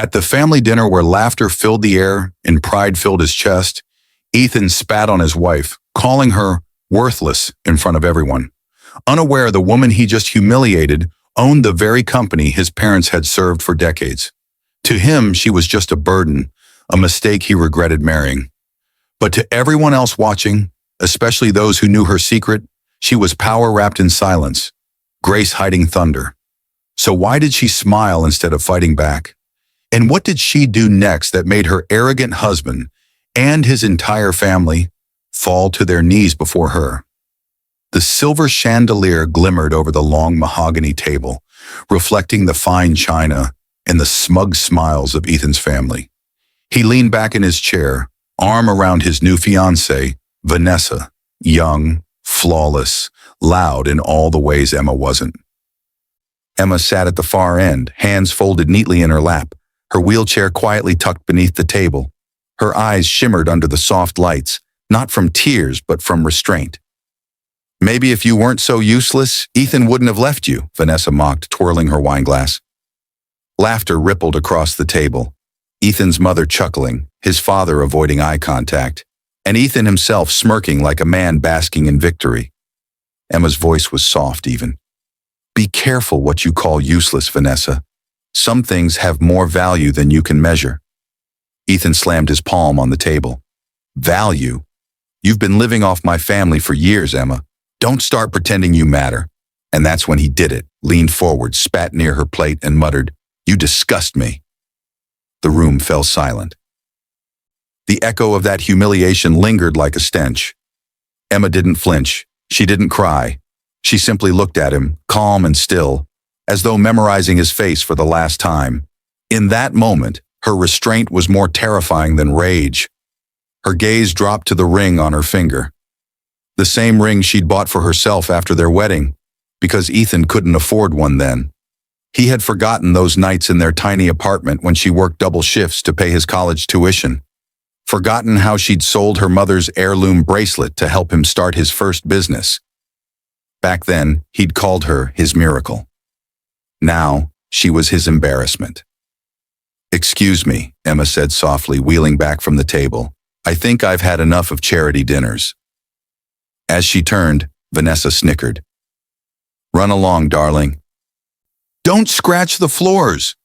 At the family dinner where laughter filled the air and pride filled his chest, Ethan spat on his wife, calling her worthless in front of everyone. Unaware the woman he just humiliated owned the very company his parents had served for decades. To him, she was just a burden, a mistake he regretted marrying. But to everyone else watching, especially those who knew her secret, she was power wrapped in silence, grace hiding thunder. So why did she smile instead of fighting back? And what did she do next that made her arrogant husband and his entire family fall to their knees before her? The silver chandelier glimmered over the long mahogany table, reflecting the fine china and the smug smiles of Ethan's family. He leaned back in his chair, arm around his new fiancée, Vanessa, young, flawless, loud in all the ways Emma wasn't. Emma sat at the far end, hands folded neatly in her lap, her wheelchair quietly tucked beneath the table. Her eyes shimmered under the soft lights, not from tears but from restraint. "Maybe if you weren't so useless, Ethan wouldn't have left you," Vanessa mocked, twirling her wineglass. Laughter rippled across the table, Ethan's mother chuckling, his father avoiding eye contact, and Ethan himself smirking like a man basking in victory. Emma's voice was soft even. "Be careful what you call useless, Vanessa. Some things have more value than you can measure." Ethan slammed his palm on the table. "Value? You've been living off my family for years, Emma. Don't start pretending you matter." And that's when he did it, leaned forward, spat near her plate, and muttered, "You disgust me." The room fell silent. The echo of that humiliation lingered like a stench. Emma didn't flinch. She didn't cry. She simply looked at him, calm and still, as though memorizing his face for the last time. In that moment, her restraint was more terrifying than rage. Her gaze dropped to the ring on her finger. The same ring she'd bought for herself after their wedding, because Ethan couldn't afford one then. He had forgotten those nights in their tiny apartment when she worked double shifts to pay his college tuition. Forgotten how she'd sold her mother's heirloom bracelet to help him start his first business. Back then, he'd called her his miracle. Now, she was his embarrassment. "Excuse me," Emma said softly, wheeling back from the table. "I think I've had enough of charity dinners." As she turned, Vanessa snickered. "Run along, darling." "Don't scratch the floors."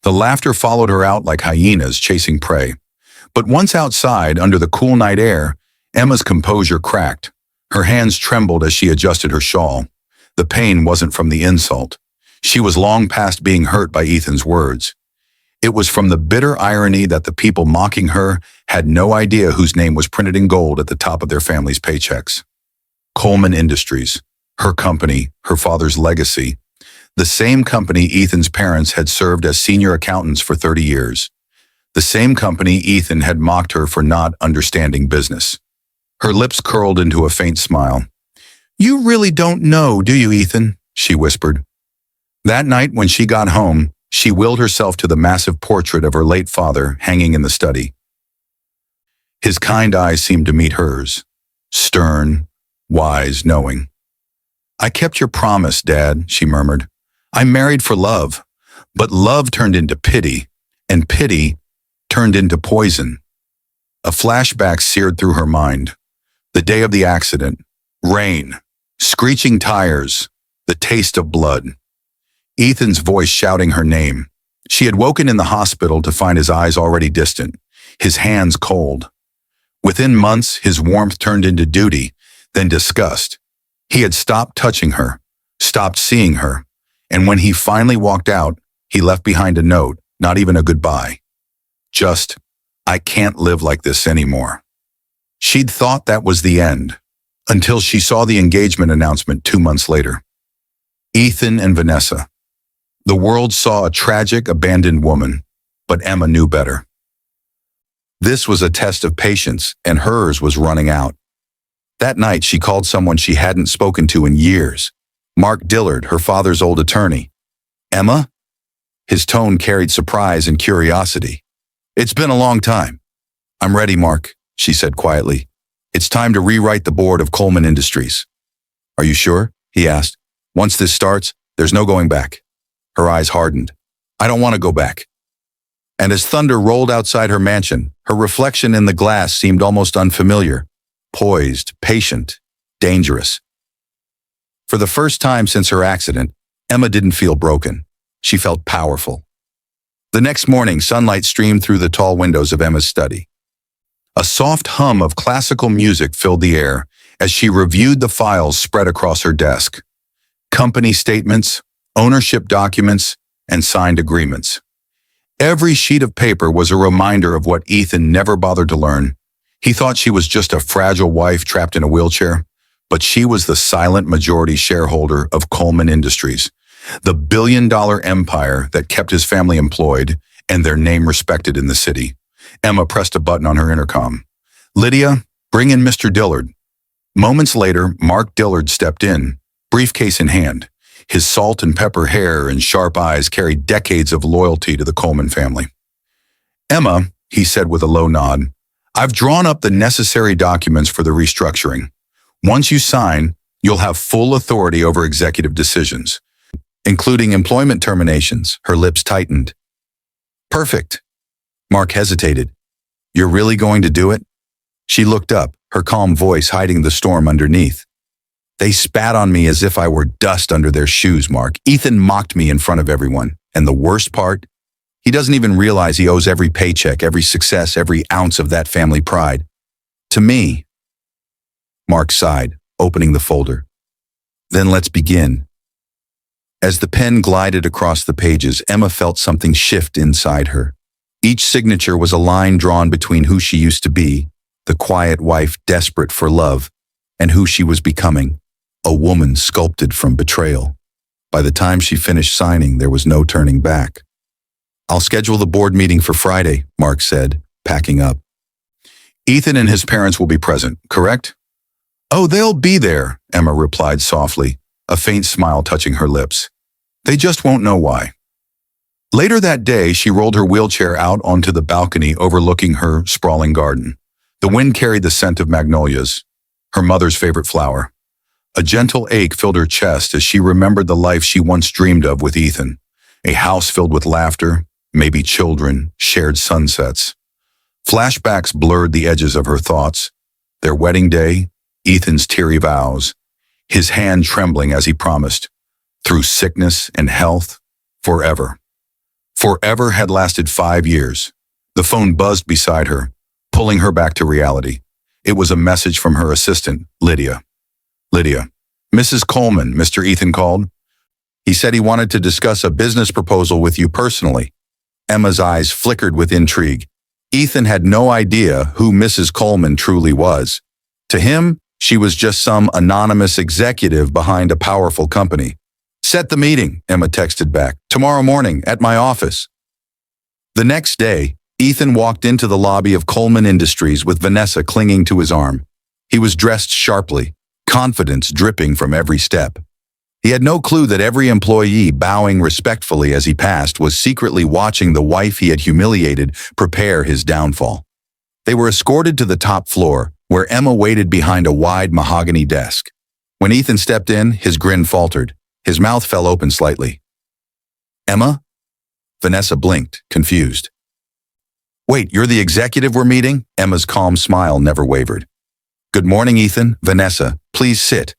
The laughter followed her out like hyenas chasing prey. But once outside, under the cool night air, Emma's composure cracked. Her hands trembled as she adjusted her shawl. The pain wasn't from the insult. She was long past being hurt by Ethan's words. It was from the bitter irony that the people mocking her had no idea whose name was printed in gold at the top of their family's paychecks. Coleman Industries, her company, her father's legacy, the same company Ethan's parents had served as senior accountants for 30 years. The same company Ethan had mocked her for not understanding business. Her lips curled into a faint smile. "You really don't know, do you, Ethan?" she whispered. That night when she got home, she willed herself to the massive portrait of her late father hanging in the study. His kind eyes seemed to meet hers, stern, wise, knowing. "I kept your promise, Dad," she murmured. "I married for love, but love turned into pity, and pity turned into poison." A flashback seared through her mind. The day of the accident, rain, screeching tires, the taste of blood. Ethan's voice shouting her name. She had woken in the hospital to find his eyes already distant, his hands cold. Within months, his warmth turned into duty, then disgust. He had stopped touching her, stopped seeing her, and when he finally walked out, he left behind a note, not even a goodbye. Just, "I can't live like this anymore." She'd thought that was the end, until she saw the engagement announcement 2 months later. Ethan and Vanessa. The world saw a tragic, abandoned woman, but Emma knew better. This was a test of patience, and hers was running out. That night, she called someone she hadn't spoken to in years, Mark Dillard, her father's old attorney. "Emma?" His tone carried surprise and curiosity. "It's been a long time." "I'm ready, Mark," she said quietly. "It's time to rewrite the board of Coleman Industries." "Are you sure?" he asked. "Once this starts, there's no going back." Her eyes hardened. "I don't want to go back." And as thunder rolled outside her mansion, her reflection in the glass seemed almost unfamiliar, poised, patient, dangerous. For the first time since her accident, Emma didn't feel broken. She felt powerful. The next morning, sunlight streamed through the tall windows of Emma's study. A soft hum of classical music filled the air as she reviewed the files spread across her desk. Company statements, ownership documents, and signed agreements. Every sheet of paper was a reminder of what Ethan never bothered to learn. He thought she was just a fragile wife trapped in a wheelchair, but she was the silent majority shareholder of Coleman Industries, the billion-dollar empire that kept his family employed and their name respected in the city. Emma pressed a button on her intercom. "Lydia, bring in Mr. Dillard." Moments later, Mark Dillard stepped in, briefcase in hand. His salt and pepper hair and sharp eyes carried decades of loyalty to the Coleman family. "Emma," he said with a low nod, "I've drawn up the necessary documents for the restructuring. Once you sign, you'll have full authority over executive decisions, including employment terminations." Her lips tightened. "Perfect." Mark hesitated. "You're really going to do it?" She looked up, her calm voice hiding the storm underneath. "They spat on me as if I were dust under their shoes, Mark. Ethan mocked me in front of everyone. And the worst part? He doesn't even realize he owes every paycheck, every success, every ounce of that family pride to me." Mark sighed, opening the folder. "Then let's begin." As the pen glided across the pages, Emma felt something shift inside her. Each signature was a line drawn between who she used to be, the quiet wife desperate for love, and who she was becoming, a woman sculpted from betrayal. By the time she finished signing, there was no turning back. "I'll schedule the board meeting for Friday," Mark said, packing up. "Ethan and his parents will be present, correct?" "Oh, they'll be there," Emma replied softly, a faint smile touching her lips. "They just won't know why." Later that day, she rolled her wheelchair out onto the balcony overlooking her sprawling garden. The wind carried the scent of magnolias, her mother's favorite flower. A gentle ache filled her chest as she remembered the life she once dreamed of with Ethan. A house filled with laughter, maybe children, shared sunsets. Flashbacks blurred the edges of her thoughts. Their wedding day, Ethan's teary vows, his hand trembling as he promised, through sickness and health, forever. Forever had lasted 5 years. The phone buzzed beside her, pulling her back to reality. It was a message from her assistant, Lydia. "Lydia, Mrs. Coleman," Mr. Ethan called. "He said he wanted to discuss a business proposal with you personally." Emma's eyes flickered with intrigue. Ethan had no idea who Mrs. Coleman truly was. To him, she was just some anonymous executive behind a powerful company. "Set the meeting," Emma texted back. "Tomorrow morning at my office." The next day, Ethan walked into the lobby of Coleman Industries with Vanessa clinging to his arm. He was dressed sharply, confidence dripping from every step. He had no clue that every employee bowing respectfully as he passed was secretly watching the wife he had humiliated prepare his downfall. They were escorted to the top floor, where Emma waited behind a wide mahogany desk. When Ethan stepped in, his grin faltered. His mouth fell open slightly. "Emma?" Vanessa blinked, confused. "Wait, you're the executive we're meeting?" Emma's calm smile never wavered. "Good morning, Ethan. Vanessa, please sit."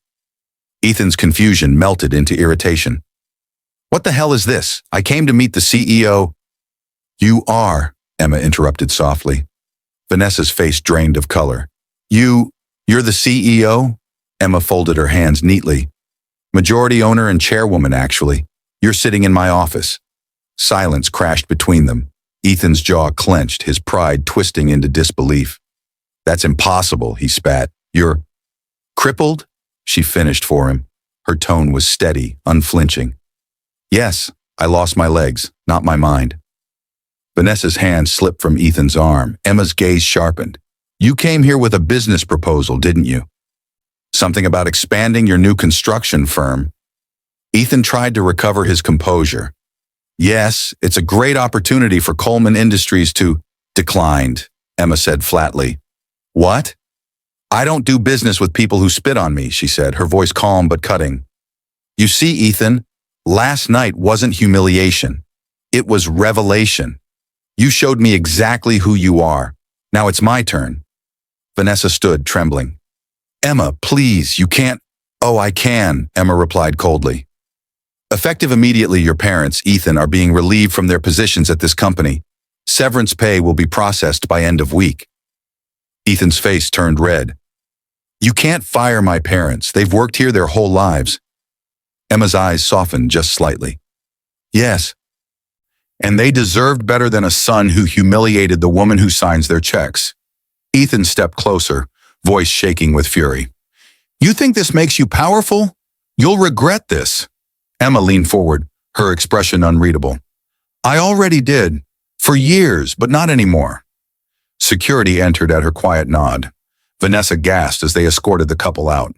Ethan's confusion melted into irritation. "What the hell is this? I came to meet the CEO." "You are," Emma interrupted softly. Vanessa's face drained of color. You're the CEO?" Emma folded her hands neatly. "Majority owner and chairwoman, actually. You're sitting in my office." Silence crashed between them. Ethan's jaw clenched, his pride twisting into disbelief. "That's impossible," he spat. "You're crippled?" She finished for him. Her tone was steady, unflinching. "Yes, I lost my legs, not my mind." Vanessa's hand slipped from Ethan's arm. Emma's gaze sharpened. "You came here with a business proposal, didn't you? Something about expanding your new construction firm." Ethan tried to recover his composure. "Yes, it's a great opportunity for Coleman Industries to..." "Declined," Emma said flatly. "What?" "I don't do business with people who spit on me," she said, her voice calm but cutting. "You see, Ethan, last night wasn't humiliation. It was revelation. You showed me exactly who you are. Now it's my turn." Vanessa stood, trembling. "Emma, please, you can't." "Oh, I can," Emma replied coldly. "Effective immediately, your parents, Ethan, are being relieved from their positions at this company. Severance pay will be processed by end of week." Ethan's face turned red. "You can't fire my parents. They've worked here their whole lives." Emma's eyes softened just slightly. "Yes. And they deserved better than a son who humiliated the woman who signs their checks." Ethan stepped closer, voice shaking with fury. "You think this makes you powerful? You'll regret this." Emma leaned forward, her expression unreadable. "I already did. For years, but not anymore." Security entered at her quiet nod. Vanessa gasped as they escorted the couple out.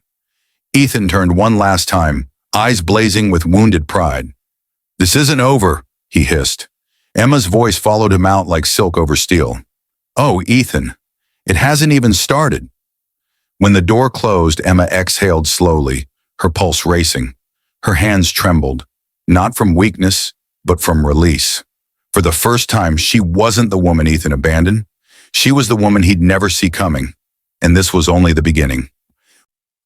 Ethan turned one last time, eyes blazing with wounded pride. "This isn't over," he hissed. Emma's voice followed him out like silk over steel. "Oh, Ethan, it hasn't even started." When the door closed, Emma exhaled slowly, her pulse racing. Her hands trembled, not from weakness, but from release. For the first time, she wasn't the woman Ethan abandoned. She was the woman he'd never see coming. And this was only the beginning.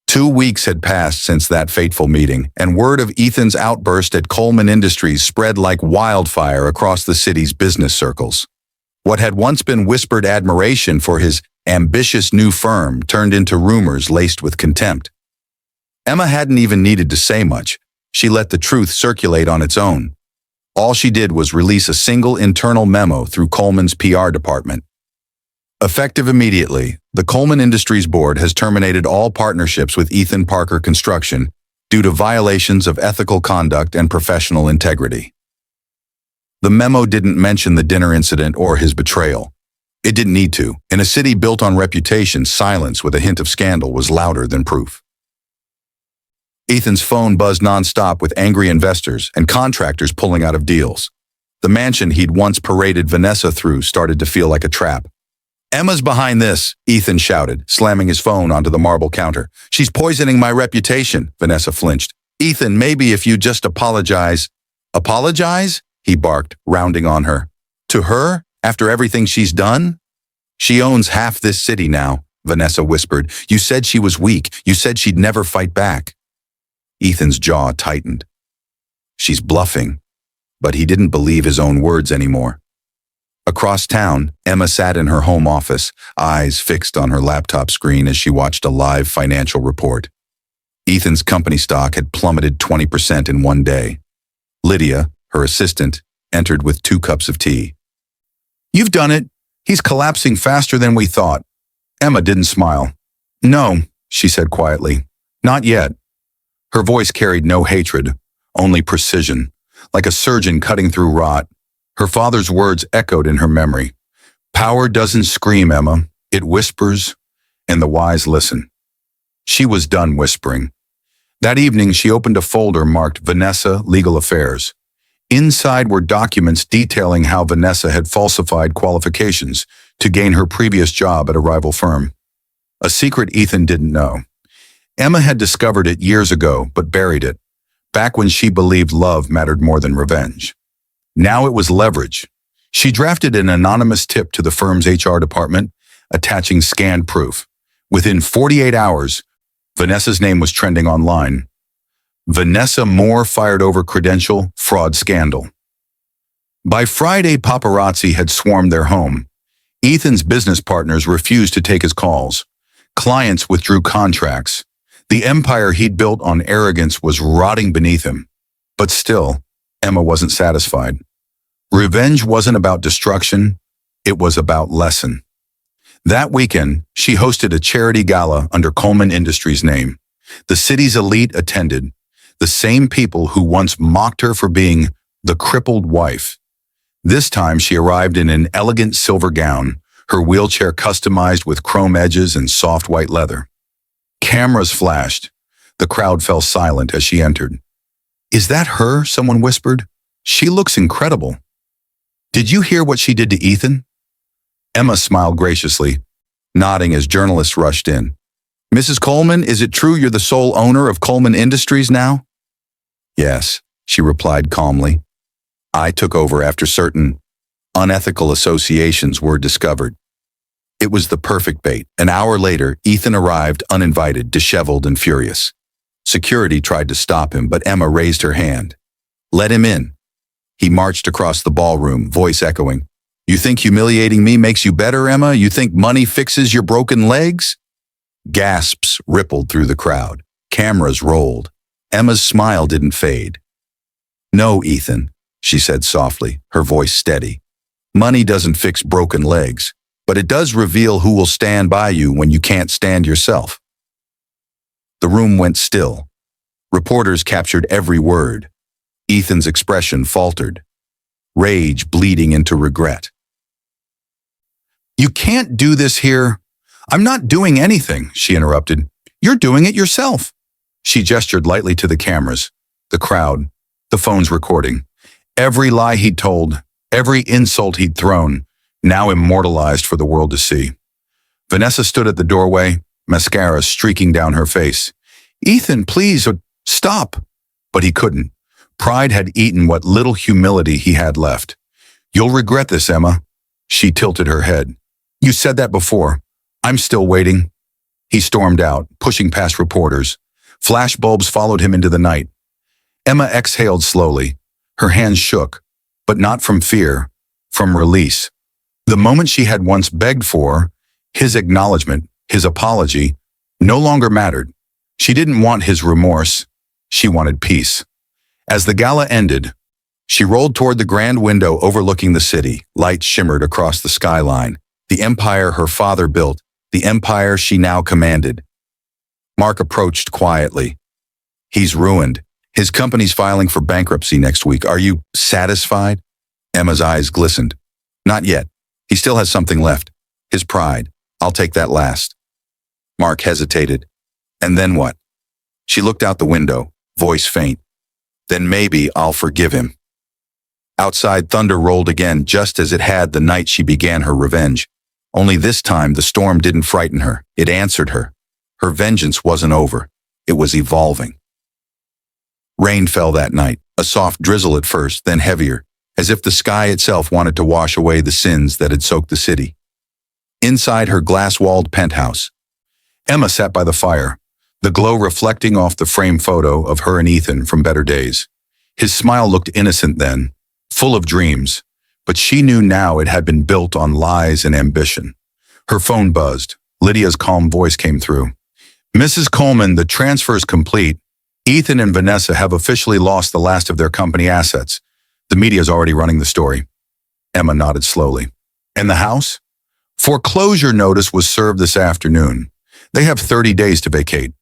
2 weeks had passed since that fateful meeting, and word of Ethan's outburst at Coleman Industries spread like wildfire across the city's business circles. What had once been whispered admiration for his ambitious new firm turned into rumors laced with contempt. Emma hadn't even needed to say much. She let the truth circulate on its own. All she did was release a single internal memo through Coleman's PR department. Effective immediately, the Coleman Industries Board has terminated all partnerships with Ethan Parker Construction due to violations of ethical conduct and professional integrity. The memo didn't mention the dinner incident or his betrayal. It didn't need to. In a city built on reputation, silence with a hint of scandal was louder than proof. Ethan's phone buzzed nonstop with angry investors and contractors pulling out of deals. The mansion he'd once paraded Vanessa through started to feel like a trap. "Emma's behind this," Ethan shouted, slamming his phone onto the marble counter. "She's poisoning my reputation." Vanessa flinched. "Ethan, maybe if you just apologize." "Apologize?" he barked, rounding on her. "To her? After everything she's done?" "She owns half this city now," Vanessa whispered. "You said she was weak. You said she'd never fight back." Ethan's jaw tightened. She's bluffing, but he didn't believe his own words anymore. Across town, Emma sat in her home office, eyes fixed on her laptop screen as she watched a live financial report. Ethan's company stock had plummeted 20% in one day. Lydia, her assistant, entered with 2 cups of tea. "You've done it. He's collapsing faster than we thought." Emma didn't smile. "No," she said quietly. "Not yet." Her voice carried no hatred, only precision, like a surgeon cutting through rot. Her father's words echoed in her memory. "Power doesn't scream, Emma. It whispers, and the wise listen." She was done whispering. That evening, she opened a folder marked Vanessa Legal Affairs. Inside were documents detailing how Vanessa had falsified qualifications to gain her previous job at a rival firm. A secret Ethan didn't know. Emma had discovered it years ago, but buried it, back when she believed love mattered more than revenge. Now it was leverage. She drafted an anonymous tip to the firm's HR department, attaching scanned proof. Within 48 hours, Vanessa's name was trending online. Vanessa Moore fired over credential fraud scandal. By Friday, paparazzi had swarmed their home. Ethan's business partners refused to take his calls. Clients withdrew contracts. The empire he'd built on arrogance was rotting beneath him. But still, Emma wasn't satisfied. Revenge wasn't about destruction, it was about lesson. That weekend, she hosted a charity gala under Coleman Industries' name. The city's elite attended, the same people who once mocked her for being the crippled wife. This time she arrived in an elegant silver gown, her wheelchair customized with chrome edges and soft white leather. Cameras flashed. The crowd fell silent as she entered. "Is that her?" someone whispered. "She looks incredible." "Did you hear what she did to Ethan?" Emma smiled graciously, nodding as journalists rushed in. "Mrs. Coleman, is it true you're the sole owner of Coleman Industries now?" "Yes," she replied calmly. "I took over after certain unethical associations were discovered. It was the perfect bait. An hour later, Ethan arrived uninvited, disheveled and furious. Security tried to stop him, but Emma raised her hand. "Let him in." He marched across the ballroom, voice echoing, "You think humiliating me makes you better, Emma? You think money fixes your broken legs?" Gasps rippled through the crowd. Cameras rolled. Emma's smile didn't fade. "No, Ethan," she said softly, her voice steady. "Money doesn't fix broken legs, but it does reveal who will stand by you when you can't stand yourself." The room went still. Reporters captured every word. Ethan's expression faltered, rage bleeding into regret. "You can't do this here." "I'm not doing anything," she interrupted. "You're doing it yourself." She gestured lightly to the cameras, the crowd, the phones recording. Every lie he'd told, every insult he'd thrown, now immortalized for the world to see. Vanessa stood at the doorway, mascara streaking down her face. "Ethan, please, stop." But he couldn't. Pride had eaten what little humility he had left. "You'll regret this, Emma." She tilted her head. "You said that before. I'm still waiting." He stormed out, pushing past reporters. Flashbulbs followed him into the night. Emma exhaled slowly. Her hands shook, but not from fear, from release. The moment she had once begged for, his acknowledgement, his apology, no longer mattered. She didn't want his remorse. She wanted peace. As the gala ended, she rolled toward the grand window overlooking the city. Lights shimmered across the skyline. The empire her father built, the empire she now commanded. Mark approached quietly. "He's ruined. His company's filing for bankruptcy next week. Are you satisfied?" Emma's eyes glistened. "Not yet. He still has something left. His pride. I'll take that last." Mark hesitated. "And then what?" She looked out the window, voice faint. "Then maybe I'll forgive him." Outside, thunder rolled again, just as it had the night she began her revenge. Only this time, the storm didn't frighten her. It answered her. Her vengeance wasn't over. It was evolving. Rain fell that night, a soft drizzle at first, then heavier, as if the sky itself wanted to wash away the sins that had soaked the city. Inside her glass-walled penthouse, Emma sat by the fire, the glow reflecting off the framed photo of her and Ethan from better days. His smile looked innocent then, full of dreams, but she knew now it had been built on lies and ambition. Her phone buzzed. Lydia's calm voice came through. "Mrs. Coleman, the transfer is complete. Ethan and Vanessa have officially lost the last of their company assets. The media's already running the story." Emma nodded slowly. "And the house?" "Foreclosure notice was served this afternoon. They have 30 days to vacate."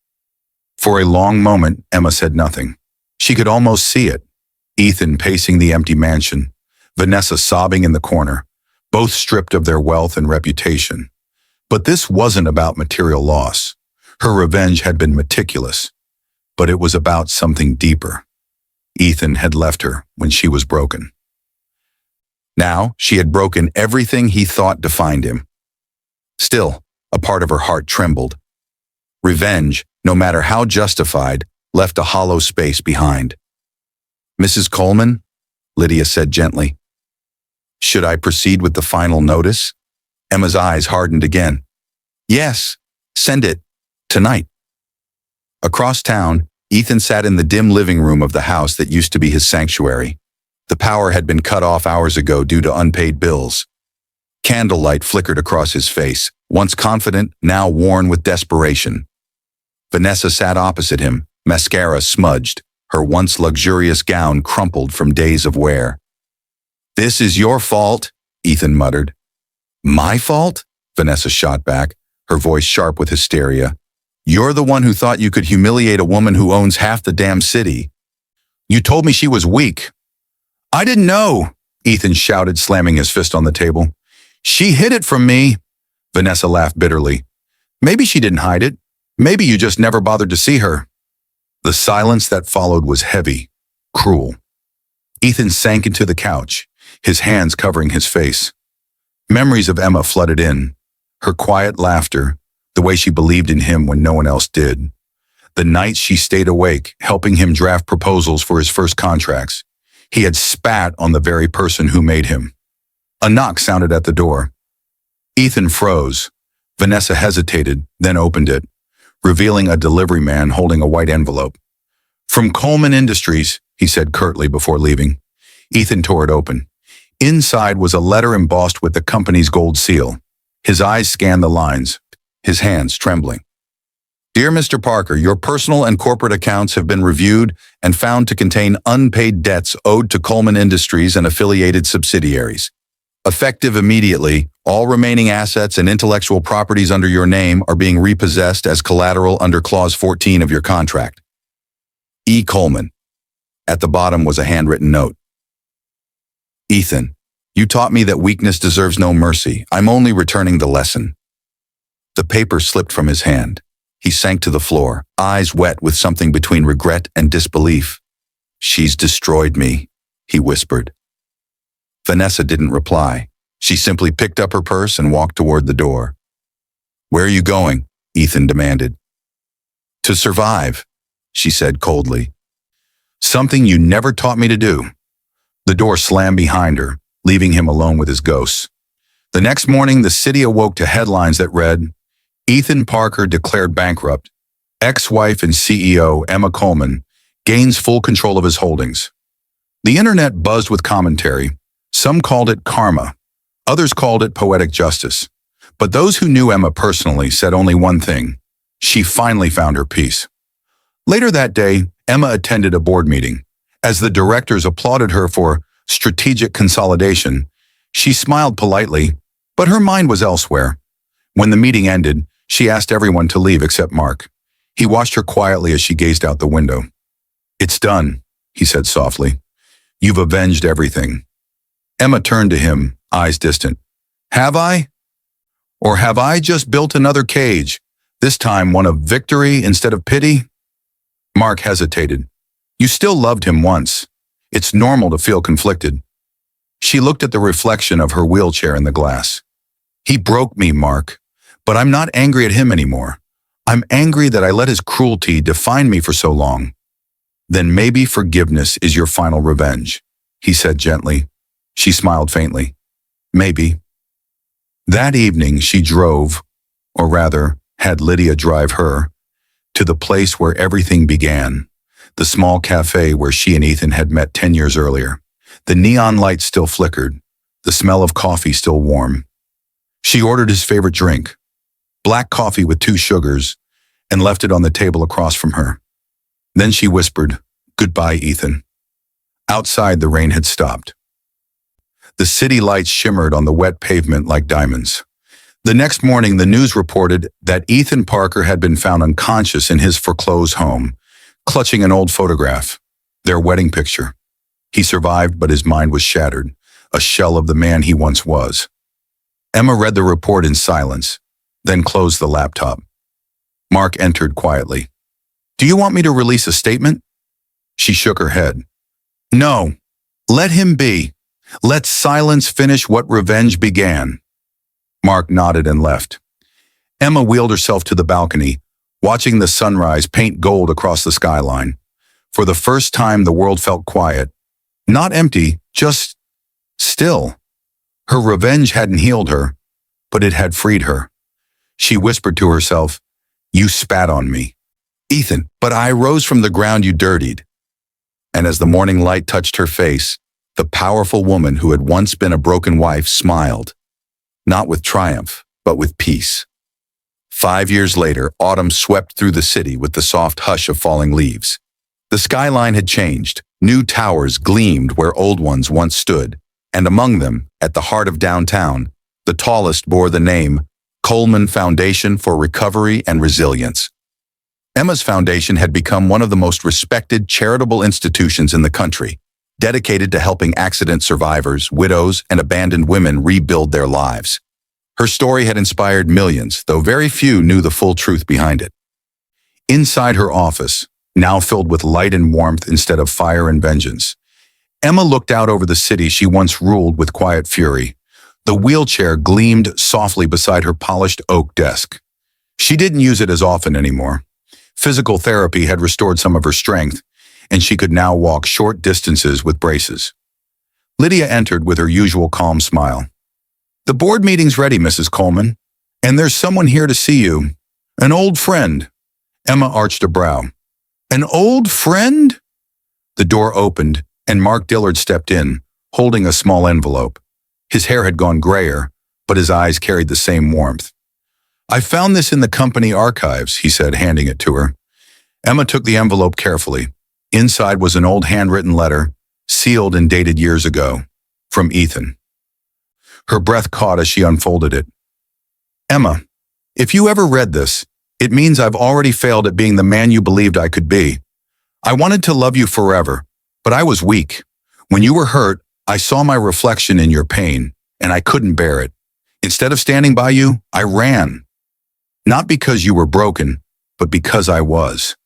For a long moment, Emma said nothing. She could almost see it. Ethan pacing the empty mansion, Vanessa sobbing in the corner, both stripped of their wealth and reputation. But this wasn't about material loss. Her revenge had been meticulous, but it was about something deeper. Ethan had left her when she was broken. Now, she had broken everything he thought defined him. Still, a part of her heart trembled. Revenge, no matter how justified, left a hollow space behind. "Mrs. Coleman," Lydia said gently, "should I proceed with the final notice?" Emma's eyes hardened again. "Yes, send it. Tonight." Across town, Ethan sat in the dim living room of the house that used to be his sanctuary. The power had been cut off hours ago due to unpaid bills. Candlelight flickered across his face, once confident, now worn with desperation. Vanessa sat opposite him, mascara smudged, her once luxurious gown crumpled from days of wear. "This is your fault," Ethan muttered. "My fault?" Vanessa shot back, her voice sharp with hysteria. "You're the one who thought you could humiliate a woman who owns half the damn city. You told me she was weak." "I didn't know," Ethan shouted, slamming his fist on the table. "She hid it from me." Vanessa laughed bitterly. "Maybe she didn't hide it. Maybe you just never bothered to see her." The silence that followed was heavy, cruel. Ethan sank into the couch, his hands covering his face. Memories of Emma flooded in. Her quiet laughter, the way she believed in him when no one else did. The nights she stayed awake, helping him draft proposals for his first contracts. He had spat on the very person who made him. A knock sounded at the door. Ethan froze. Vanessa hesitated, then opened it, revealing a delivery man holding a white envelope. "From Coleman Industries," he said curtly before leaving. Ethan tore it open. Inside was a letter embossed with the company's gold seal. His eyes scanned the lines, his hands trembling. "Dear Mr. Parker, your personal and corporate accounts have been reviewed and found to contain unpaid debts owed to Coleman Industries and affiliated subsidiaries. Effective immediately, all remaining assets and intellectual properties under your name are being repossessed as collateral under Clause 14 of your contract. E. Coleman." At the bottom was a handwritten note. "Ethan, you taught me that weakness deserves no mercy. I'm only returning the lesson." The paper slipped from his hand. He sank to the floor, eyes wet with something between regret and disbelief. "She's destroyed me," he whispered. Vanessa didn't reply. She simply picked up her purse and walked toward the door. "Where are you going?" Ethan demanded. "To survive," she said coldly. "Something you never taught me to do." The door slammed behind her, leaving him alone with his ghosts. The next morning, the city awoke to headlines that read, "Ethan Parker declared bankrupt. Ex-wife and CEO Emma Coleman gains full control of his holdings." The internet buzzed with commentary. Some called it karma. Others called it poetic justice. But those who knew Emma personally said only one thing. She finally found her peace. Later that day, Emma attended a board meeting. As the directors applauded her for strategic consolidation, she smiled politely, but her mind was elsewhere. When the meeting ended, she asked everyone to leave except Mark. He watched her quietly as she gazed out the window. "It's done," he said softly. "You've avenged everything." Emma turned to him, eyes distant. "Have I? Or have I just built another cage, this time one of victory instead of pity?" Mark hesitated. "You still loved him once. It's normal to feel conflicted." She looked at the reflection of her wheelchair in the glass. "He broke me, Mark, but I'm not angry at him anymore. I'm angry that I let his cruelty define me for so long." "Then maybe forgiveness is your final revenge," he said gently. She smiled faintly. "Maybe." That evening she drove, or rather, had Lydia drive her, to the place where everything began, the small cafe where she and Ethan had met 10 years earlier. The neon lights still flickered, the smell of coffee still warm. She ordered his favorite drink, black coffee with 2 sugars, and left it on the table across from her. Then she whispered, "Goodbye, Ethan." Outside, the rain had stopped. The city lights shimmered on the wet pavement like diamonds. The next morning, the news reported that Ethan Parker had been found unconscious in his foreclosed home, clutching an old photograph, their wedding picture. He survived, but his mind was shattered, a shell of the man he once was. Emma read the report in silence, then closed the laptop. Mark entered quietly. "Do you want me to release a statement?" She shook her head. "No, let him be. Let silence finish what revenge began." Mark nodded and left. Emma wheeled herself to the balcony, watching the sunrise paint gold across the skyline. For the first time, the world felt quiet. Not empty, just still. Her revenge hadn't healed her, but it had freed her. She whispered to herself, "You spat on me, Ethan, but I rose from the ground you dirtied." And as the morning light touched her face, the powerful woman who had once been a broken wife smiled, not with triumph, but with peace. 5 years later, autumn swept through the city with the soft hush of falling leaves. The skyline had changed. New towers gleamed where old ones once stood, and among them, at the heart of downtown, the tallest bore the name Coleman Foundation for Recovery and Resilience. Emma's foundation had become one of the most respected charitable institutions in the country, dedicated to helping accident survivors, widows, and abandoned women rebuild their lives. Her story had inspired millions, though very few knew the full truth behind it. Inside her office, now filled with light and warmth instead of fire and vengeance, Emma looked out over the city she once ruled with quiet fury. The wheelchair gleamed softly beside her polished oak desk. She didn't use it as often anymore. Physical therapy had restored some of her strength, and she could now walk short distances with braces. Lydia entered with her usual calm smile. "The board meeting's ready, Mrs. Coleman, and there's someone here to see you. An old friend." Emma arched a brow. "An old friend?" The door opened, and Mark Dillard stepped in, holding a small envelope. His hair had gone grayer, but his eyes carried the same warmth. "I found this in the company archives," he said, handing it to her. Emma took the envelope carefully. Inside was an old handwritten letter, sealed and dated years ago, from Ethan. Her breath caught as she unfolded it. "Emma, if you ever read this, it means I've already failed at being the man you believed I could be. I wanted to love you forever, but I was weak. When you were hurt, I saw my reflection in your pain, and I couldn't bear it. Instead of standing by you, I ran. Not because you were broken, but because I was.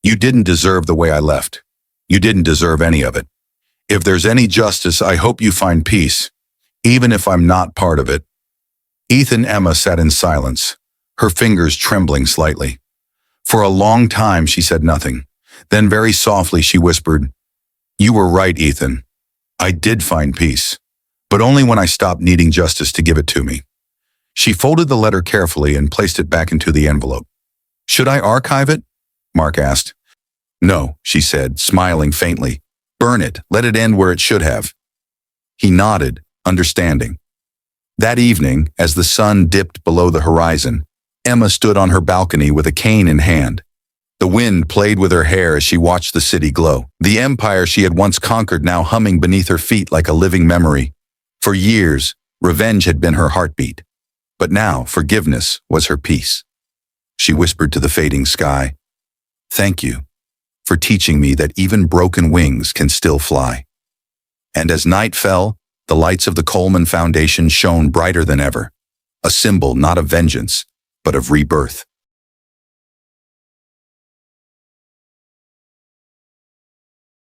You didn't deserve the way I left. You didn't deserve any of it. If there's any justice, I hope you find peace, even if I'm not part of it." Ethan and Emma sat in silence, her fingers trembling slightly. For a long time, she said nothing. Then very softly, she whispered, "You were right, Ethan. I did find peace, but only when I stopped needing justice to give it to me." She folded the letter carefully and placed it back into the envelope. "Should I archive it?" Mark asked. "No," she said, smiling faintly. "Burn it. Let it end where it should have." He nodded, understanding. That evening, as the sun dipped below the horizon, Emma stood on her balcony with a cane in hand. The wind played with her hair as she watched the city glow, the empire she had once conquered now humming beneath her feet like a living memory. For years, revenge had been her heartbeat, but now forgiveness was her peace. She whispered to the fading sky, "Thank you for teaching me that even broken wings can still fly." And as night fell, the lights of the Coleman Foundation shone brighter than ever, a symbol not of vengeance, but of rebirth.